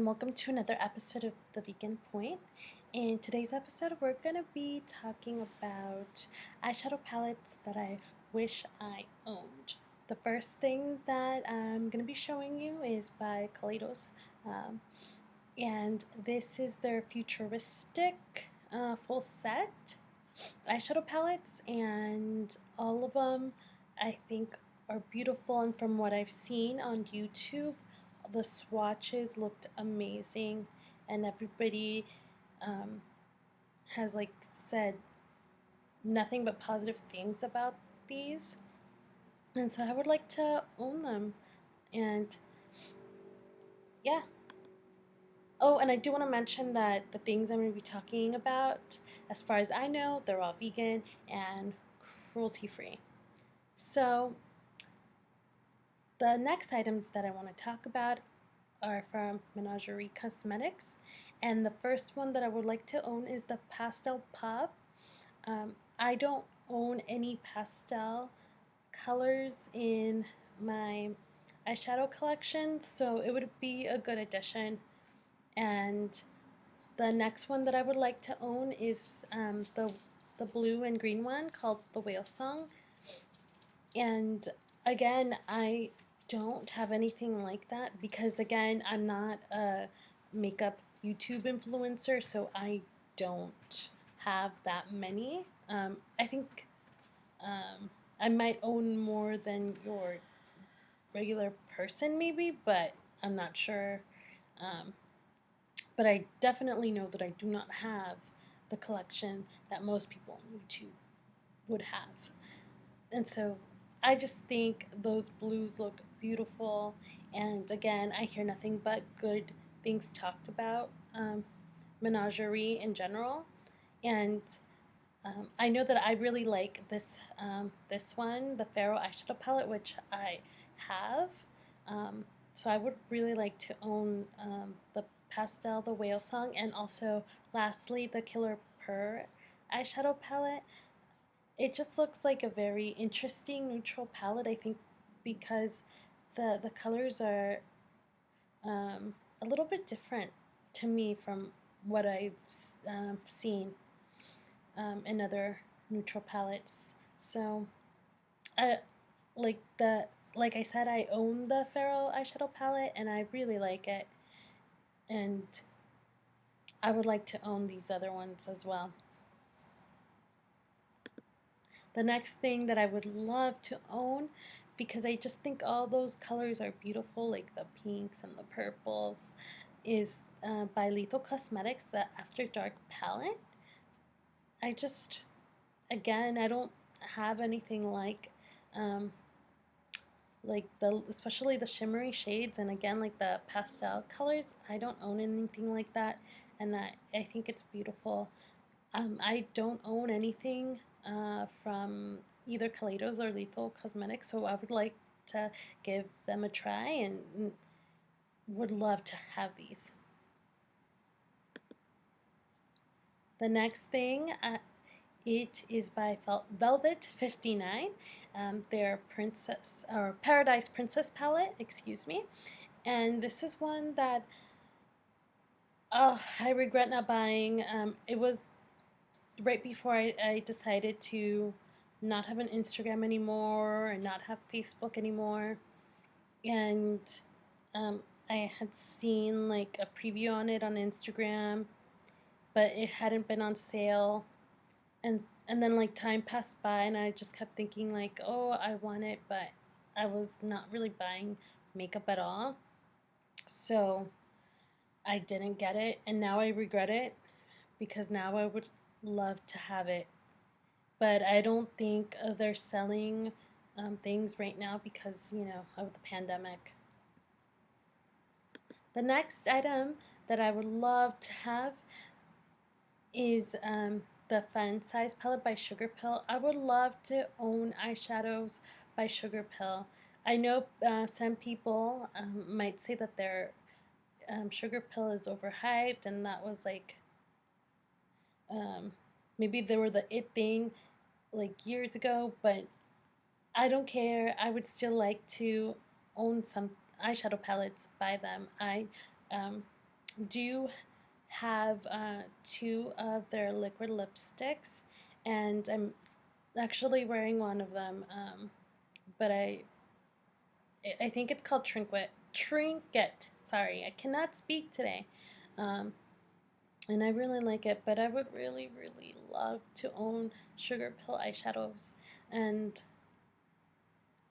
and welcome to another episode of The Vegan Point. In today's episode, we're going to be talking about eyeshadow palettes that I wish I owned. The first thing that I'm going to be showing you is by Kaleidos, and this is their futuristic full set eyeshadow palettes, and all of them I think are beautiful, and from what I've seen on YouTube, the swatches looked amazing, and everybody has said nothing but positive things about these, and so I would like to own them. And yeah. Oh, and I do want to mention that the things I'm going to be talking about, as far as I know, they're all vegan and cruelty free. So the next items that I want to talk about are from Menagerie Cosmetics, and the first one that I would like to own is the Pastel Pop. I don't own any pastel colors in my eyeshadow collection, so it would be a good addition. And the next one that I would like to own is the blue and green one called the Whalesong. And again, I don't have anything like that because, again, I'm not a makeup YouTube influencer, so I don't have that many. I think I might own more than your regular person, maybe, but I'm not sure. But I definitely know that I do not have the collection that most people on YouTube would have. And so I just think those blues look beautiful. And again, I hear nothing but good things talked about Menagerie in general. And I know that I really like this one, the Pharaoh eyeshadow palette, which I have. So I would really like to own the Pastel, the Whalesong, and also lastly the Killer Purr eyeshadow palette. It just looks like a very interesting neutral palette, I think, because the colors are a little bit different to me from what I've seen in other neutral palettes. So I like I said, I own the Pharaoh eyeshadow palette and I really like it, and I would like to own these other ones as well. The next thing that I would love to own, because I just think all those colors are beautiful, like the pinks and the purples, is by Lethal Cosmetics, the After Dark palette. I just, again, I don't have anything like especially the shimmery shades, and again, like the pastel colors. I don't own anything like that, and I think it's beautiful. I don't own anything from either Kaleidos or Lethal Cosmetics, so I would like to give them a try and would love to have these. The next thing, it is by Velvet 59. Their Princess or Paradise Princess palette, excuse me. And this is one that I regret not buying. It was right before I decided to not have an Instagram anymore and not have Facebook anymore. And I had seen like a preview on it on Instagram, but it hadn't been on sale. And then like time passed by and I just kept thinking like, oh, I want it, but I was not really buying makeup at all. So I didn't get it, and now I regret it because now I would love to have it. But I don't think they're selling things right now because, of the pandemic. The next item that I would love to have is the Fun Size palette by Sugarpill. I would love to own eyeshadows by Sugarpill. I know some people might say that their Sugarpill is overhyped, and that was like maybe they were the it thing like years ago, but I don't care. I would still like to own some eyeshadow palettes by them. do have two of their liquid lipsticks, and I'm actually wearing one of them, but I think it's called Trinket. Sorry, I cannot speak today. Um, and I really like it, but I would really, really love to own sugarpill eyeshadows, and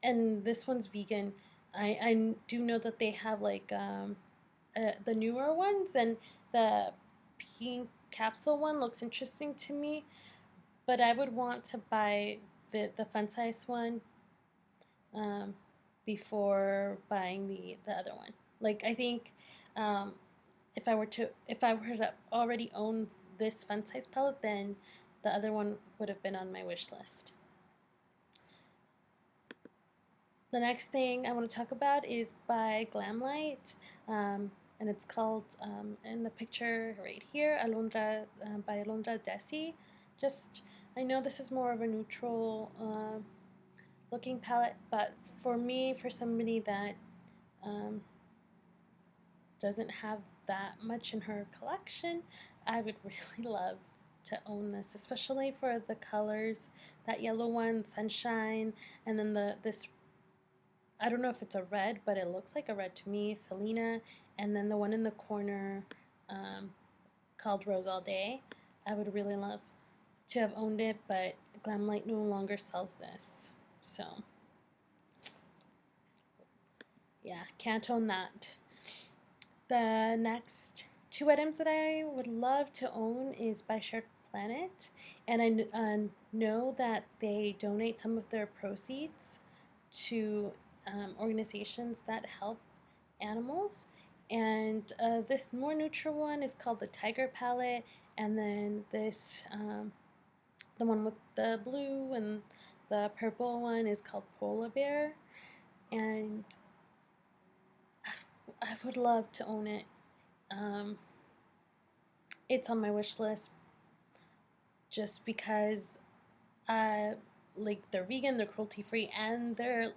this one's vegan. I do know that they have like the newer ones, and the pink capsule one looks interesting to me, but I would want to buy the fun size one um, before buying the other one. Like I think um, if I were to already own this fun size palette, then the other one would have been on my wish list. The next thing I want to talk about is by GlamLite, and it's called in the picture right here, Alondra by Alondra Dessy. Just I know this is more of a neutral looking palette, but for me, for somebody that um, doesn't have that much in her collection, I would really love to own this, especially for the colors. That yellow one, Sunshine, and then this, I don't know if it's a red, but it looks like a red to me, Selena, and then the one in the corner um, called Rose All Day. I would really love to have owned it, but GlamLite no longer sells this, so yeah, can't own that. The next two items that I would love to own is by Shared Planet, and I know that they donate some of their proceeds to organizations that help animals. And this more neutral one is called the Tiger Palette, and then this, the one with the blue and the purple one is called Polar Bear, and I would love to own it. Um, it's on my wish list just because like they're vegan, they're cruelty free, and they're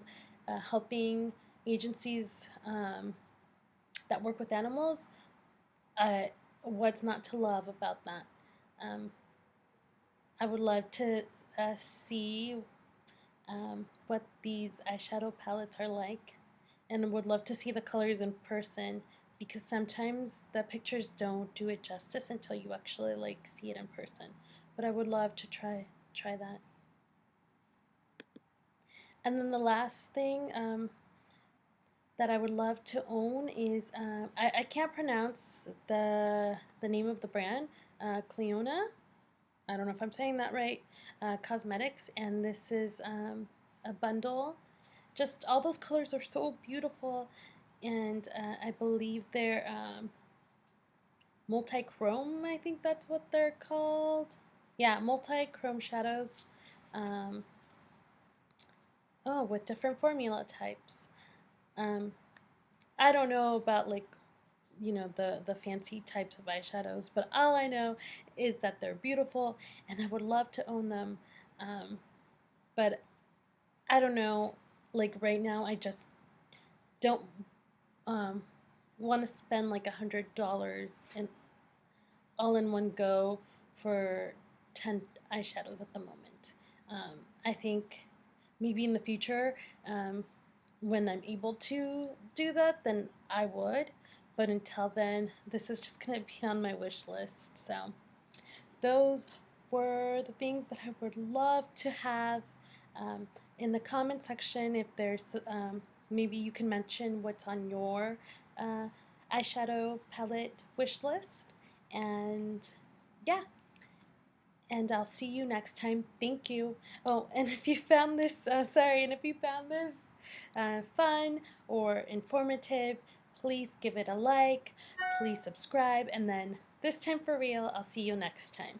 helping agencies that work with animals. What's not to love about that? Um, I would love to see what these eyeshadow palettes are like, and would love to see the colors in person, because sometimes the pictures don't do it justice until you actually like see it in person. But I would love to try that. And then the last thing that I would love to own is I can't pronounce the name of the brand, Cleona. I don't know if I'm saying that right. Cosmetics, and this is a bundle. Just all those colors are so beautiful, and I believe they're multi-chrome. I think that's what they're called. Yeah, multi-chrome shadows. Um, oh, with different formula types. Um, I don't know about like the fancy types of eyeshadows, but all I know is that they're beautiful, and I would love to own them. But I don't know. Like right now, I just don't want to spend like $100 and all in one go for 10 eyeshadows at the moment. I think maybe in the future, when I'm able to do that, then I would. But until then, this is just going to be on my wish list. So those were the things that I would love to have. In the comment section, if there's maybe you can mention what's on your eyeshadow palette wish list. And yeah, and I'll see you next time. Thank you. Oh, and if you found this, and if you found this fun or informative, please give it a like, please subscribe, and then this time for real, I'll see you next time.